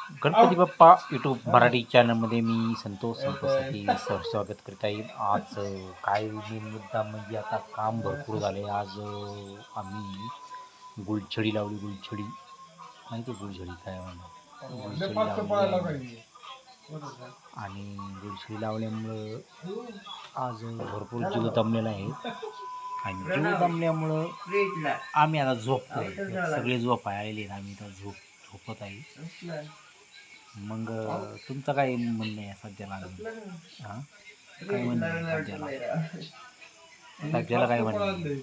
Ganpati Bappa YouTube Marathi चॅनलमध्ये मी Santosh संतोषसाठी sir स्वागत करीत आहे. आज काय मेन मुद्दा म्हणजे आता काम भरपूर झाले. आज आम्ही गुलछडी लावली. गुलछडी माहिती आहे? गुलछडी काय म्हणा, गुलछडी लावली आणि गुलछडी लावल्यामुळं आज भरपूर जीव दमलेला आहे. आणि जीव दमल्यामुळं आम्ही आता झोपतो. सगळे झोप आलेले आहेत. आम्ही आता झोपत आहे. मग तुमचं काय म्हणणं आहे सध्याला? हां, काय म्हणणं आहे सध्याला काय म्हणणं आहे?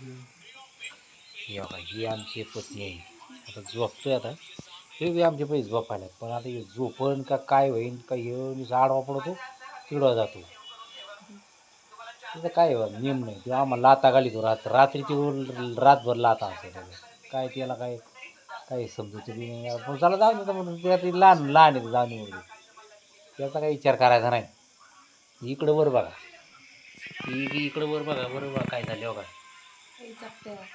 हे बघा, ही आमची पत्नी आहे. आता झोपतोय. आता हे बी आमचे पैसे झोपायला, पण आता हे झोपण का काय होईन का हे आडवा पडतो तिकडं जातो. तिथं काय नियम नाही. ते आम्हाला लाता घालितो. रात्रीची रातभर लाता असतो सगळं. काय त्याला काय काही समजत बी नाही. आपण चला जाऊन देतो म्हणून त्या ती लहान लहान आहे जाऊन निवडली, त्याचा काही विचार करायचा नाही. इकडं वर बघा, इकडं वर बघा, बरोबर काय झाले बघा.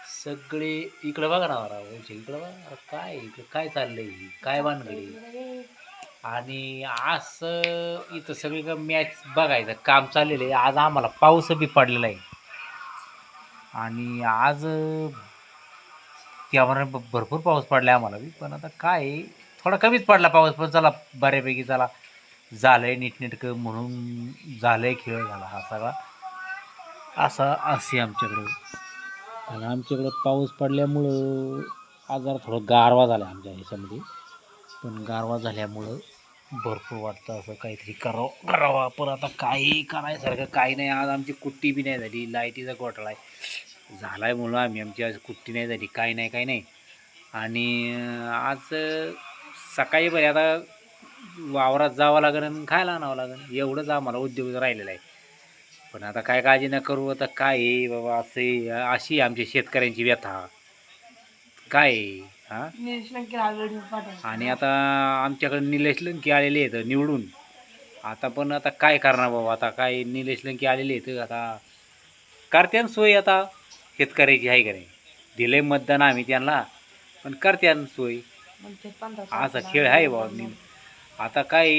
सगळे इकडं बघा ना राव, इकडं बघा काय इकडं काय चाललंय, काय भानगडी. आणि असं इथं सगळीकडे मॅच बघायचं काम चाललेलं आहे. आज आम्हाला पाऊस बी पडलेला आहे. आणि आज त्यामुळे भरपूर पाऊस पडला आम्हाला बी. पण आता काय थोडा कमीच पडला पाऊस, पण चला बऱ्यापैकी चला झालंय नीटनेटकं म्हणून झालंय, खेळ झाला हा सगळा. असे आमच्याकडं. आणि आमच्याकडं पाऊस पडल्यामुळं आज जरा थोडं गारवा झाला आमच्या ह्याच्यामध्ये. पण गारवा झाल्यामुळं भरपूर वाटतं असं काहीतरी करावा. पण आता काही करायसारखं काही नाही. आज आमची कुट्टी बी नाही झाली. लाईटीचा घोटाळा झाला आहे म्हणून आमची आज कुट्टी नाही झाली. काही नाही. आणि आज सकाळी बरे आता वावरात जावं लागेल आणि खायला आणावं लागेल, एवढंच आम्हाला उद्योग राहिलेला आहे. पण आता काय काळजी न करू. आता काय आहे बाबा, असे अशी आमच्या शेतकऱ्यांची व्यथा काय हां. आणि आता आमच्याकडे निलेश लंके आलेले आहेत निवडून. आता पण आता काय करणार बाबा, आता काय निलेश लंके आलेले आहेत, आता करत्यान सोय आता शेतकऱ्याची आहे का नाही. दिले मतदान आम्ही त्यांना, पण करत्यान सोय. असा खेळ आहे बाबा. आता काय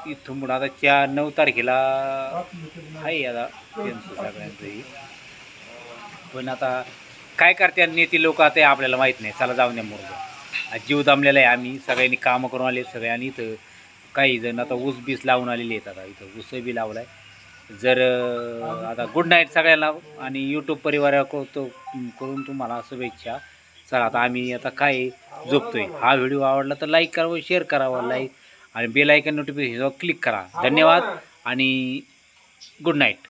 इथून पुढं आता 9 तारखेला आहे आता त्यांचं सगळ्यांचंही. पण आता काय करते नेते लोक आता आपल्याला माहीत नाही. चला जाऊन द्या मोरं. जीव दमलेला आहे. आम्ही सगळ्यांनी कामं करून आले सगळ्यांनी. इथं काही जण आता ऊस बीस लावून आलेले आहेत. आता इथं ऊस बी लावला आहे. जर आता गुड नाईट सगळ्यांना. आणि यूट्यूब परिवार करून तुम्हाला शुभेच्छा. चला आता आम्ही आता काय झोपतोय. हा व्हिडिओ आवडला तर लाईक करावं, शेअर करावं, लाईक आणि बेल आयकन नोटिफिकेशनवर क्लिक करा. धन्यवाद आणि गुड नाईट.